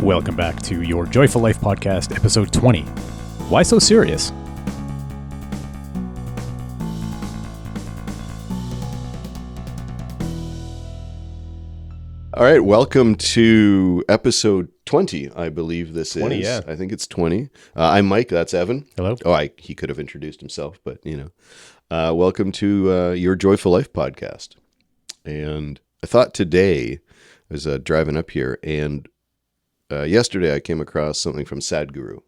Welcome back to your Joyful Life Podcast, episode 20. Why so serious? All right, welcome to episode 20, I believe this 20, is. yeah. I think it's 20. I'm Mike, that's Evan. Hello. He could have introduced himself, but welcome to your Joyful Life Podcast. And I thought today, I was driving up here, and yesterday I came across something from Sadhguru.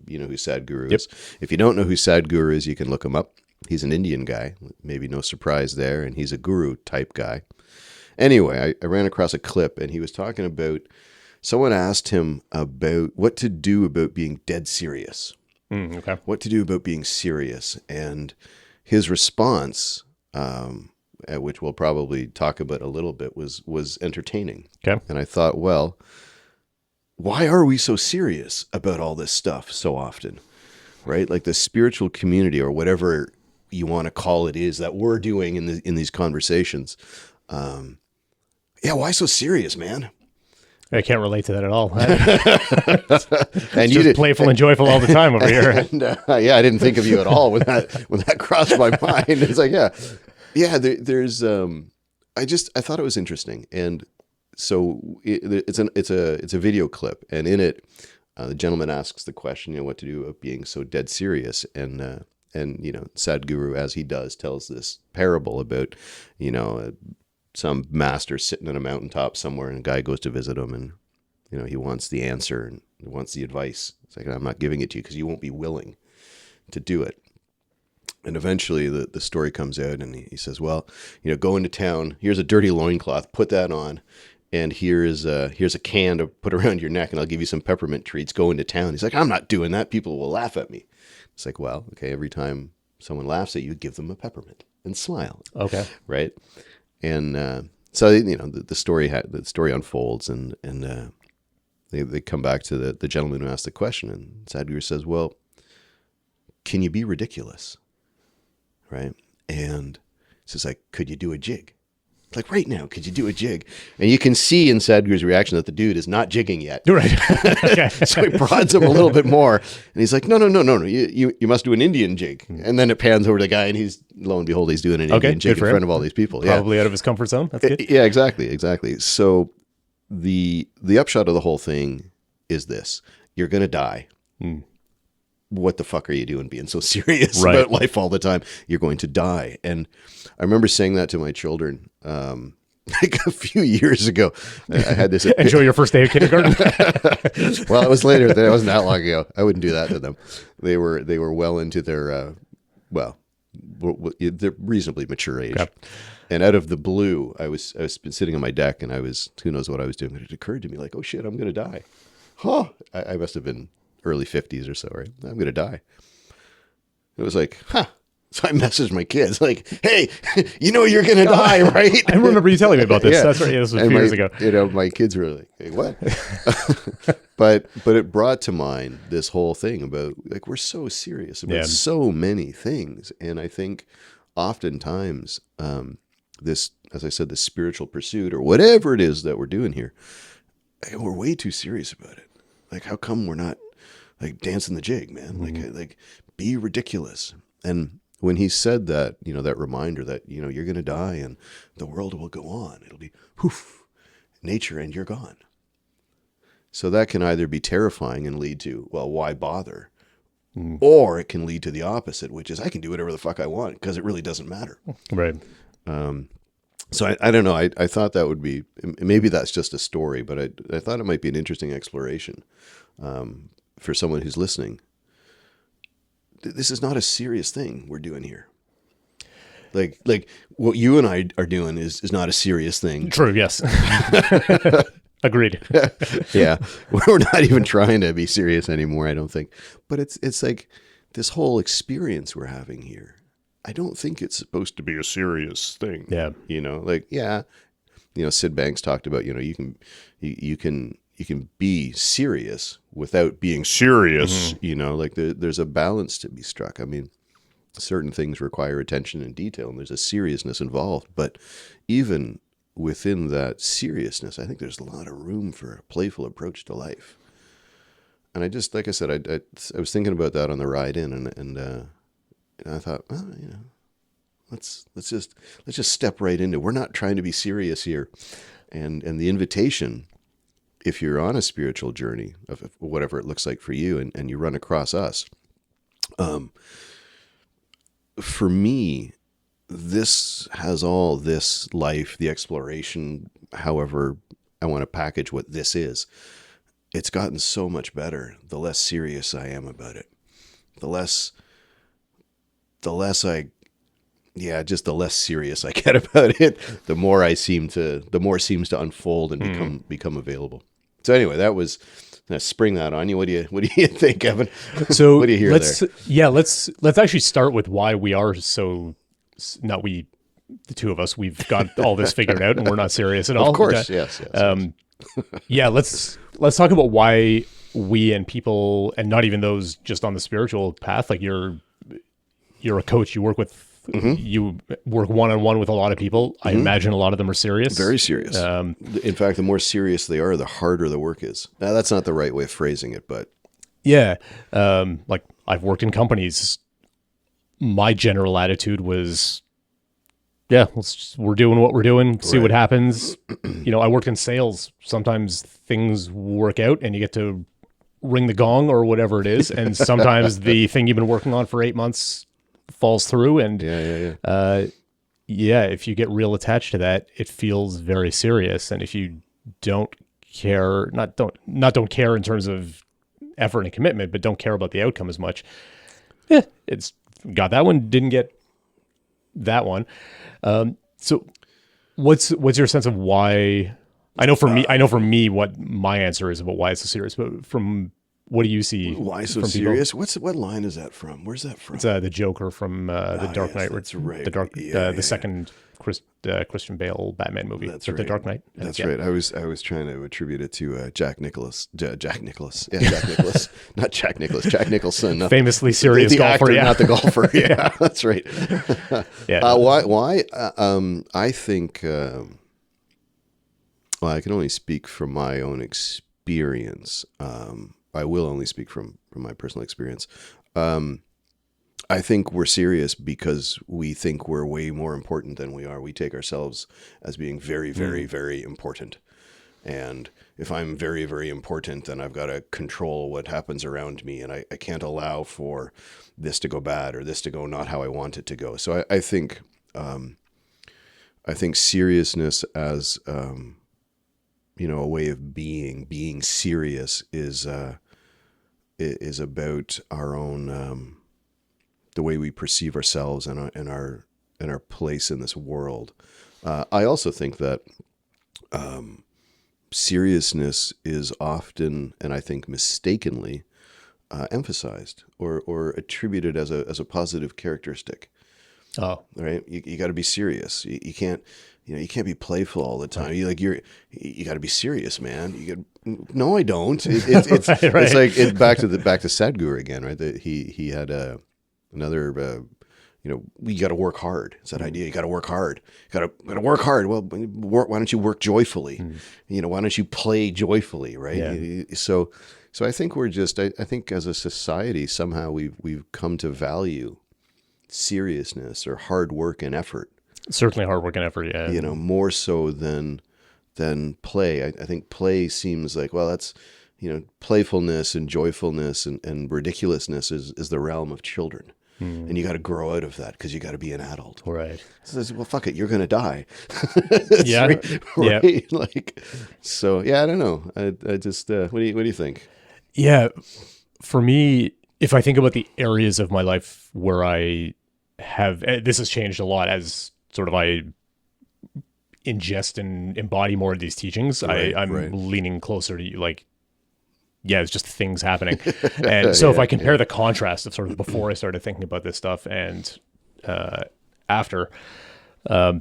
You know who Sadhguru is. If you don't know who Sadhguru is, you can look him up. He's an Indian guy, maybe no surprise there, and he's a guru type guy. Anyway, I ran across a clip, and he was talking about, someone asked him about what to do about being dead serious. What to do about being serious. And his response, which we'll probably talk about a little bit, was entertaining. Okay. And I thought, well, why are we so serious about all this stuff so often, right? Like the spiritual community, or whatever you want to call it, is that we're doing in these conversations. Why so serious, man? I can't relate to that at all. And you just playful and joyful all the time over here. And, I didn't think of you at all when that crossed my mind. It's like, there's. I thought it was interesting, and so it's a video clip, and in it, the gentleman asks the question, what to do about being so dead serious, and Sadhguru, as he does, tells this parable about, some master sitting on a mountaintop somewhere, and a guy goes to visit him, and he wants the answer and he wants the advice. It's like, I'm not giving it to you because you won't be willing to do it. And eventually the story comes out, and he says, well, go into town, here's a dirty loincloth, put that on, and here's a can to put around your neck, and I'll give you some peppermint treats, go into town. He's like, I'm not doing that, people will laugh at me. It's like, well, okay, every time someone laughs at you, give them a peppermint and smile. Okay. Right? And so the story unfolds, and they come back to the gentleman who asked the question, and Sadhguru says, well, can you be ridiculous? Right? And he says, like, could you do a jig? Like, right now, could you do a jig? And you can see in Sadhguru's reaction that the dude is not jigging yet. Right. Okay. So he prods him a little bit more, and he's like, no, you must do an Indian jig. And then it pans over to the guy, and he's, lo and behold, he's doing an Indian jig in front of all these people. Probably out of his comfort zone. That's good. Yeah, exactly. So the upshot of the whole thing is this: you're going to die. What the fuck are you doing being so serious about life all the time? You're going to die. And I remember saying that to my children like a few years ago. I had this... Enjoy your first day of kindergarten. Well, it was later. It wasn't that long ago. I wouldn't do that to them. They were well into their, they're reasonably mature age. Okay. And out of the blue, I was sitting on my deck, and who knows what I was doing. But it occurred to me like, oh shit, I'm going to die. Huh. I must have been early 50s or so, right? I'm going to die. It was like, huh. So I messaged my kids like, hey, you're going to die, right? I remember you telling me about this. Yeah. That's right. Yeah, this was a few years ago. My kids were like, hey, what? But it brought to mind this whole thing about, like, we're so serious about so many things. And I think oftentimes this, as I said, this spiritual pursuit, or whatever it is that we're doing here, we're way too serious about it. Like, how come we're not like dancing the jig, man? Mm-hmm. Like be ridiculous. And when he said that, that reminder that, you're going to die and the world will go on. It'll be poof, nature, and you're gone. So that can either be terrifying and lead to, well, why bother? Or it can lead to the opposite, which is I can do whatever the fuck I want because it really doesn't matter. Right. So I don't know. I thought that would be, maybe that's just a story, but I thought it might be an interesting exploration for someone who's listening. This is not a serious thing we're doing here. Like what you and I are doing is not a serious thing. True. Yes. Agreed. Yeah. We're not even trying to be serious anymore, I don't think. But it's like this whole experience we're having here. I don't think it's supposed to be a serious thing. Yeah. Sid Banks talked about, you can be serious without being serious, there's a balance to be struck. I mean, certain things require attention and detail, and there's a seriousness involved. But even within that seriousness, I think there's a lot of room for a playful approach to life. And I just, like I said, I was thinking about that on the ride in, and I thought, well, let's just step right into. We're not trying to be serious here, and the invitation, if you're on a spiritual journey of whatever it looks like for you, and you run across us, for me, this has all this life, the exploration, however I want to package what this is. It's gotten so much better the less serious I am about it. The less serious I get about it, the more seems to unfold and become available. So anyway, that was spring that on you. What do you think, Evan? So what do you hear there? Yeah, let's actually start with why we are so, not we, the two of us, we've got all this figured out and we're not serious at all. Of course, yes. Yeah, let's talk about why we and people, and not even those just on the spiritual path, like you're a coach, you work with, you work one-on-one with a lot of people. I imagine a lot of them are serious. Very serious. In fact, the more serious they are, the harder the work is. Now, that's not the right way of phrasing it, but yeah. Like I've worked in companies. My general attitude was, yeah, we're doing what we're doing, see what happens. I worked in sales. Sometimes things work out and you get to ring the gong or whatever it is. And sometimes the thing you've been working on for 8 months falls through. And if you get real attached to that, it feels very serious. And if you don't care, don't care in terms of effort and commitment, but don't care about the outcome as much, it's got that one, didn't get that one. So what's your sense of why? I know for me what my answer is about why it's so serious, but from what do you see? Why so serious? What line is that from? Where's that from? It's the Joker from the Dark Knight. That's right. The second Christian Bale Batman movie. That's right. The Dark Knight. That's right. I was trying to attribute it to Jack Nicholas. Jack Nicholas. Yeah, Jack Nicholas. Not Jack Nicholas. Jack Nicholson. Famously serious the golfer. Actor, not the golfer. Yeah, that's right. Yeah. Why? I think. Well, I can only speak from my own experience. I will only speak from my personal experience. I think we're serious because we think we're way more important than we are. We take ourselves as being very, very, very important. And if I'm very, very important, then I've got to control what happens around me. And I can't allow for this to go bad or this to go not how I want it to go. So I think seriousness as, a way of being serious is about our own, the way we perceive ourselves and our place in this world. I also think that seriousness is often, and I think mistakenly, emphasized or attributed as a positive characteristic. Oh, right. You got to be serious. You can't be playful all the time. Right. You got to be serious, man. No, I don't. It's right. It's like back to Sadhguru again, right? He had another. You got to work hard. It's that idea. You got to work hard. Got to work hard. Well, why don't you work joyfully? Why don't you play joyfully? Right. Yeah. So I think we're just. I think as a society somehow we've come to value seriousness or hard work and effort. Certainly hard work and effort, yeah. More so than play. I think play seems like, well, that's, playfulness and joyfulness and ridiculousness is the realm of children. And you got to grow out of that because you got to be an adult. Right. So, well, fuck it, you're going to die. Yeah. Right? Yeah. So, yeah, I don't know. I just, what do you think? Yeah. For me, if I think about the areas of my life where I have, this has changed a lot as sort of I ingest and embody more of these teachings. I'm leaning closer to it's just things happening. And so if I compare the contrast of sort of before I started thinking about this stuff and after, a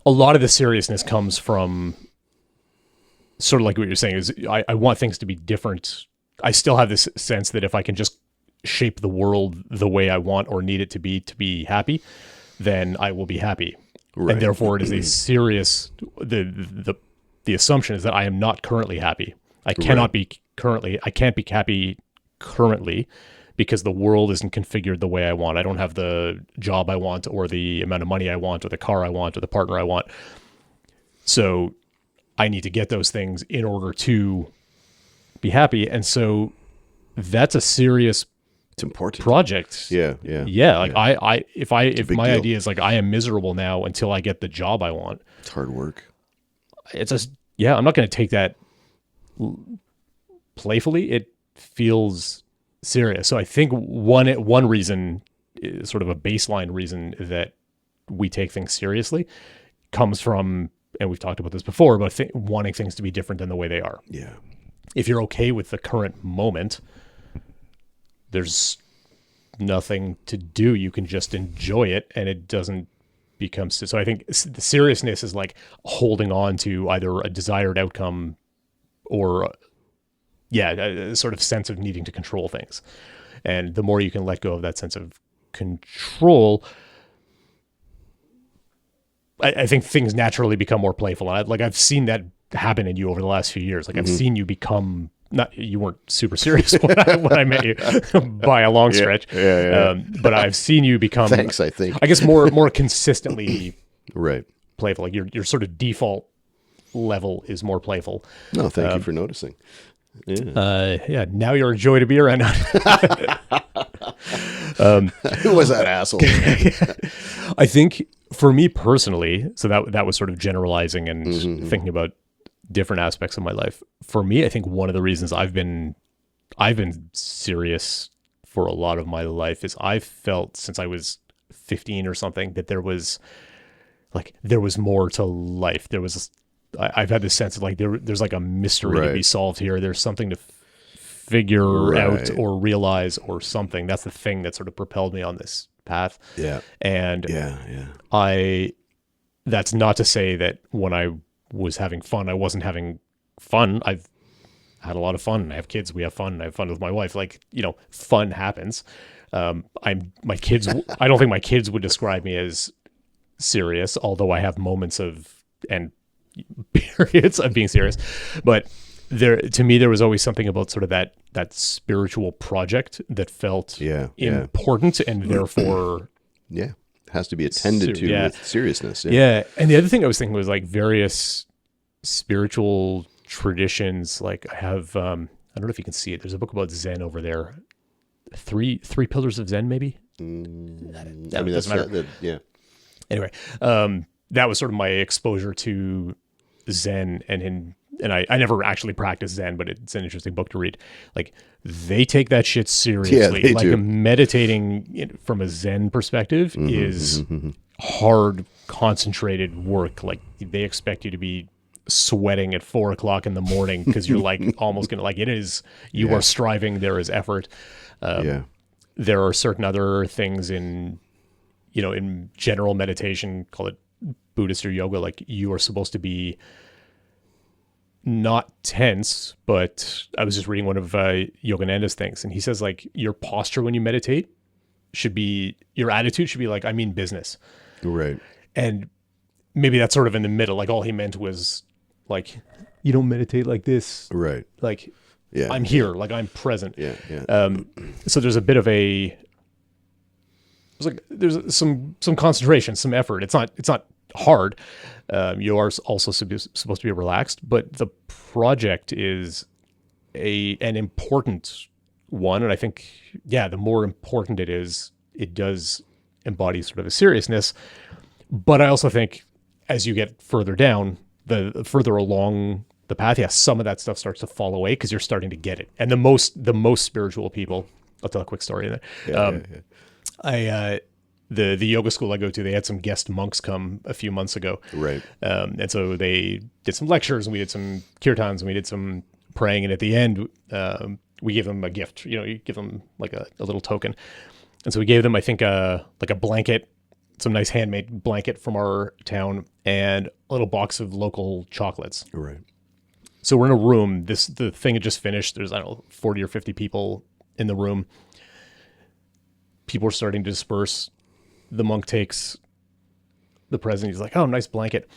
lot of the seriousness comes from sort of like what you're saying is I want things to be different. I still have this sense that if I can just shape the world the way I want or need it to be happy, then I will be happy. Right. And therefore it is a serious, the assumption is that I am not currently happy. I can't be happy currently because the world isn't configured the way I want. I don't have the job I want, or the amount of money I want, or the car I want, or the partner I want. So I need to get those things in order to be happy. And so that's a serious, it's important project. Yeah. Like if my deal. idea is like, I am miserable now until I get the job I want. It's hard work. It's just, I'm not going to take that playfully. It feels serious. So I think one reason, sort of a baseline reason that we take things seriously, comes from, and we've talked about this before, but wanting things to be different than the way they are. Yeah. If you're okay with the current moment, there's nothing to do. You can just enjoy it, and it doesn't become. So I think the seriousness is like holding on to either a desired outcome or a sort of sense of needing to control things. And the more you can let go of that sense of control, I think things naturally become more playful. And I've seen that happen in you over the last few years. Like I've seen you become, you weren't super serious when I met you by a long stretch. But I've seen you become, Thanks, I think. I guess more consistently Right. playful. Like your sort of default level is more playful. No, thank you for noticing. Yeah. Now you're a joy to be around. Who was that asshole? I think for me personally, so that was sort of generalizing and thinking about different aspects of my life. For me, I think one of the reasons I've been serious for a lot of my life is I've felt since I was 15 or something that there was more to life. I've had this sense of like there's like a mystery to be solved here. There's something to figure out or realize or something. That's the thing that sort of propelled me on this path. Yeah. And yeah. That's not to say that when I was having fun, I wasn't having fun. I've had a lot of fun. I have kids. We have fun. I have fun with my wife. Like, fun happens. My kids, I don't think my kids would describe me as serious, although I have moments and periods of being serious. But to me, there was always something about sort of that spiritual project that felt important and therefore has to be attended to with seriousness. Yeah. And the other thing I was thinking was like various spiritual traditions. Like I have, I don't know if you can see it. There's a book about Zen over there. Three pillars of Zen, maybe. That's matter. Anyway, that was sort of my exposure to Zen, and I never actually practiced Zen, but it's an interesting book to read. Like they take that shit seriously. Yeah, they do. Meditating from a Zen perspective is hard, concentrated work. Like they expect you to be sweating at 4:00 in the morning because you're like almost gonna like it is. You are striving. There is effort. There are certain other things in general meditation, call it Buddhist or yoga, like you are supposed to be not tense, but I was just reading one of Yogananda's things, and he says like your posture when you meditate your attitude should be like, I mean business. Right. And maybe that's sort of in the middle. Like all he meant was like, you don't meditate like this. Right. Like I'm here, like I'm present. Yeah. So there's a bit of there's some concentration, some effort. It's not hard. You are also supposed to be relaxed, but the project is an important one. And I think, the more important it is, it does embody sort of a seriousness. But I also think as you get further down, the further along the path, some of that stuff starts to fall away because you're starting to get it. And the most spiritual people, I'll tell a quick story in there. The yoga school I go to, they had some guest monks come a few months ago. Right. And so they did some lectures and we did some kirtans and we did some praying. And at the end, we gave them a gift, you give them like a little token. And so we gave them, I think, like a blanket, some nice handmade blanket from our town and a little box of local chocolates. Right. So we're in a room. The thing had just finished. There's, 40 or 50 people in the room. People are starting to disperse. The monk takes the present. He's like, oh, nice blanket.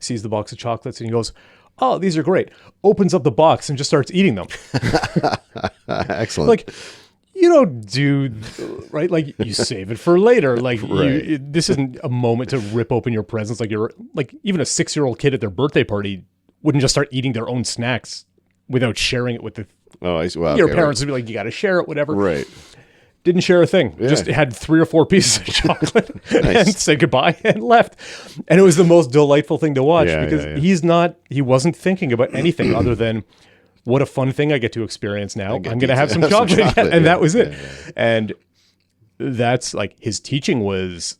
Sees the box of chocolates and he goes, oh, these are great. Opens up the box and just starts eating them. Excellent. Like, you don't do, right? Like, you save it for later. Like, Right. this isn't a moment to rip open your presents. Like, you're like, even a 6-year-old kid at their birthday party wouldn't just start eating their own snacks without sharing it with the Oh, I see. Well, your okay, parents would be like, you got to share it, whatever. Right. Didn't share a thing. Yeah. Just had 3 or 4 pieces of chocolate and Nice. said goodbye and left. And it was the most delightful thing to watch Yeah, because yeah. he wasn't thinking about anything other than what a fun thing I get to experience now. I'm going to have some chocolate. And yeah, that was it. yeah. And that's like, his teaching was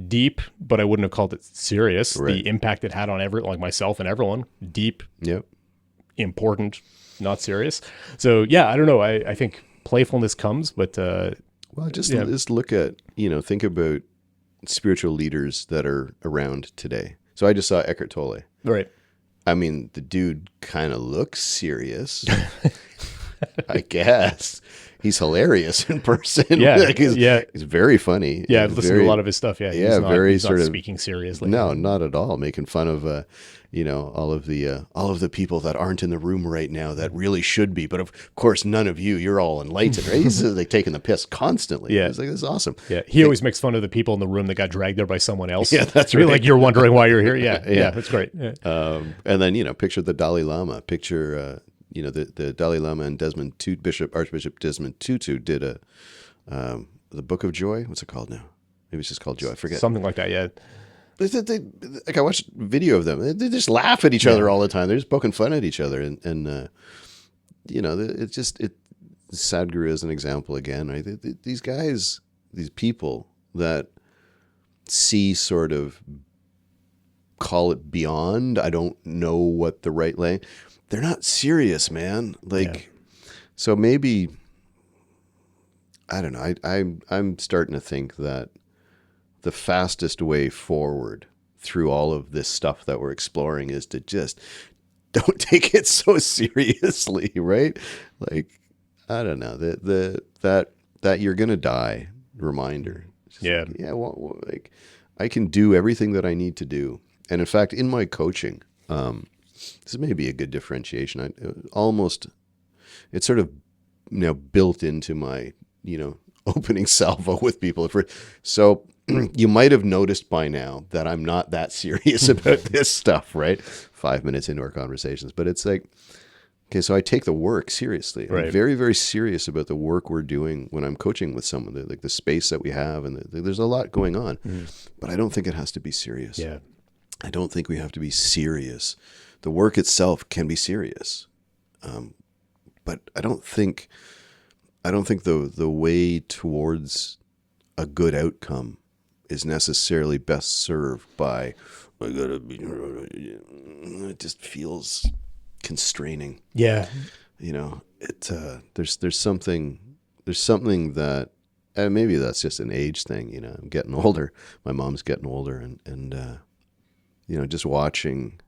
deep, but I wouldn't have called it serious. Right. The impact it had on like myself and everyone, deep, Yep. important, not serious. So yeah, I don't know. I think playfulness comes, but Well, just look at, think about spiritual leaders that are around today. So I just saw Eckhart Tolle. right. I mean, the dude kind of looks serious, I guess. He's hilarious in person. Yeah, Like, he's very funny. Yeah, I've listened to a lot of his stuff. Yeah, Yeah, he's not speaking seriously. No, not at all. Making fun of, all of the people that aren't in the room right now that really should be. But of course, none of you. You're all enlightened, right? He's like taking the piss constantly. Yeah. He's like, this is awesome. Yeah, he always makes fun of the people in the room that got dragged there by someone else. Yeah, that's You're right. like, you're wondering why you're here. Yeah, that's great. Yeah. And then, picture the Dalai Lama. Picture, the Dalai Lama and Archbishop Desmond Tutu did the Book of Joy. What's it called now? Maybe it's just called Joy. I forget. Something like that. Yeah. Like I watched video of them. They just laugh at each other all the time. They're just poking fun at each other, and it's just Sadhguru as an example again. Right? These guys, these people that see sort of, call it beyond. I don't know what the right way. They're not serious, man. Like, so maybe I don't know. I'm starting to think that the fastest way forward through all of this stuff that we're exploring is to just don't take it so seriously, right? Like, I don't know, that you're gonna die reminder. Yeah. Like, like I can do everything that I need to do, and in fact, in my coaching, this may be a good differentiation. It's sort of built into my opening salvo with people. So you might have noticed by now that I'm not that serious about this stuff, right? 5 minutes into our conversations, but it's like, okay, so I take the work seriously. Right. I'm very, very serious about the work we're doing when I'm coaching with someone, like the space that we have, and there's a lot going on, but I don't think it has to be serious. Yeah. I don't think we have to be serious. The work itself can be serious, but I don't think the way towards a good outcome is necessarily best served by, I gotta be. It just feels constraining. Yeah. There's something that, and maybe that's just an age thing. I'm getting older. My mom's getting older, and just watching.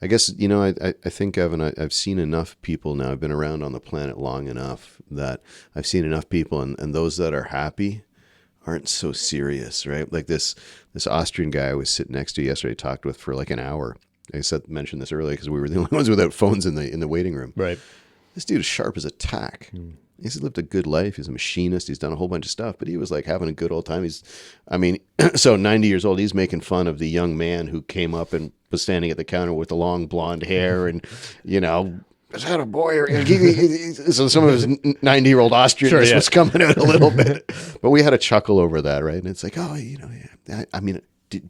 I guess, I think, Evan, I've seen enough people now. I've been around on the planet long enough that I've seen enough people, and those that are happy aren't so serious, right? Like this Austrian guy I was sitting next to yesterday, talked with for like an hour. I mentioned this earlier because we were the only ones without phones in the waiting room. Right. This dude is sharp as a tack. He's lived a good life. He's a machinist. He's done a whole bunch of stuff, but he was like having a good old time. So 90 years old, he's making fun of the young man who came up and was standing at the counter with the long blonde hair and, is that a boy? So some of his 90-year-old Austrian was coming out a little bit, but we had a chuckle over that, right? And it's like, do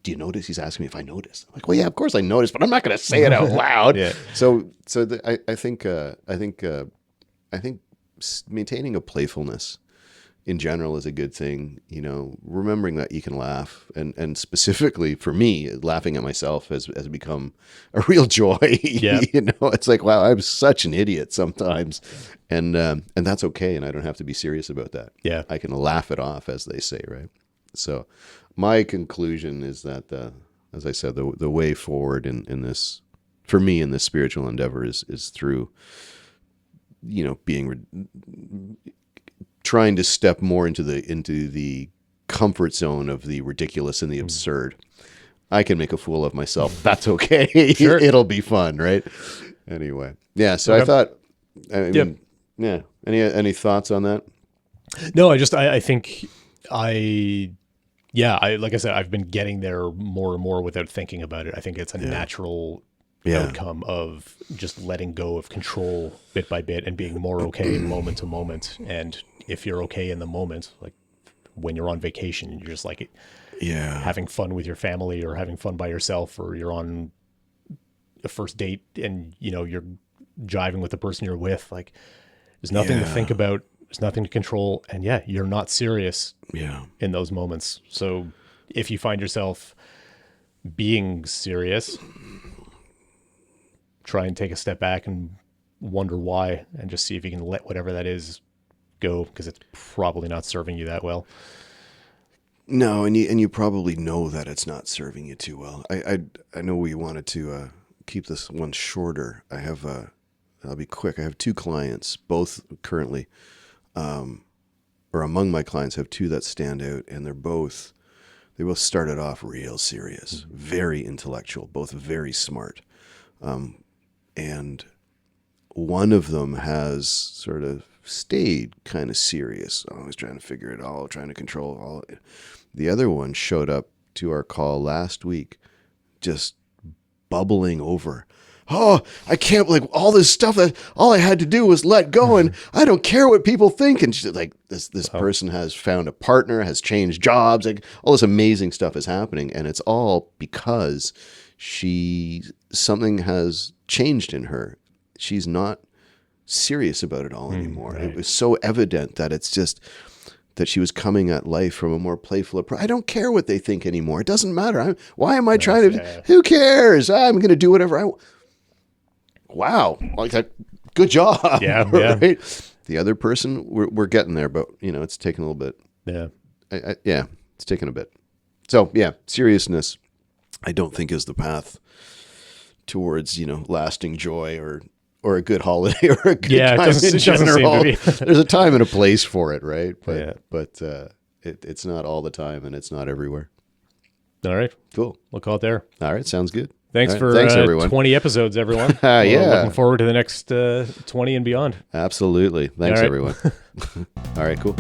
you notice? He's asking me if I noticed. I'm like, well, yeah, of course I noticed, but I'm not going to say it out loud. Yeah. I think maintaining a playfulness in general is a good thing. Remembering that you can laugh, and specifically for me, laughing at myself has become a real joy. Yeah. It's like, wow, I'm such an idiot sometimes, and that's okay, and I don't have to be serious about that. Yeah. I can laugh it off, as they say, right? So my conclusion is that, as I said, the way forward in this, for me, in this spiritual endeavor is through, trying to step more into the comfort zone of the ridiculous and the absurd. I can make a fool of myself. That's okay. Sure. It'll be fun, right? Anyway. Yeah, so I thought, I mean, yeah. Any thoughts on that? No, I think like I said, I've been getting there more and more without thinking about it. I think it's a natural outcome of just letting go of control bit by bit and being more okay moment to moment. And if you're okay in the moment, like when you're on vacation, you're just like having fun with your family or having fun by yourself, or you're on a first date and you're jiving with the person you're with. Like there's nothing to think about. There's nothing to control. And you're not serious in those moments. So if you find yourself being serious, try and take a step back and wonder why, and just see if you can let whatever that is go, because it's probably not serving you that well. No, and you probably know that it's not serving you too well. I know we wanted to keep this one shorter. I'll be quick. I have 2 clients, both currently, or among my clients, have 2 that stand out, and they both started off real serious, very intellectual, both very smart. And one of them has sort of stayed kind of serious, always trying to figure it all, trying to control all. The other one showed up to our call last week, just bubbling over. Oh, I can't believe all this stuff that all I had to do was let go, and I don't care what people think. And she's like, this person has found a partner, has changed jobs, like all this amazing stuff is happening, and it's all because something has changed in her. She's not serious about it all anymore. Right. It was so evident that it's just that she was coming at life from a more playful approach. I don't care what they think anymore. It doesn't matter. Why am I trying to? Who cares? I'm going to do whatever I want. Wow, like that. Good job. Yeah, right? The other person, we're getting there, but it's taking a little bit. Yeah, it's taking a bit. So seriousness, I don't think is the path towards lasting joy or a good holiday or a good time in general. There's a time and a place for it, right? But it's not all the time, and it's not everywhere. All right, cool. We'll call it there. All right, sounds good. Thanks for everyone. 20 episodes, everyone. Looking forward to the next 20 and beyond. Absolutely. Thanks, everyone. All right, cool.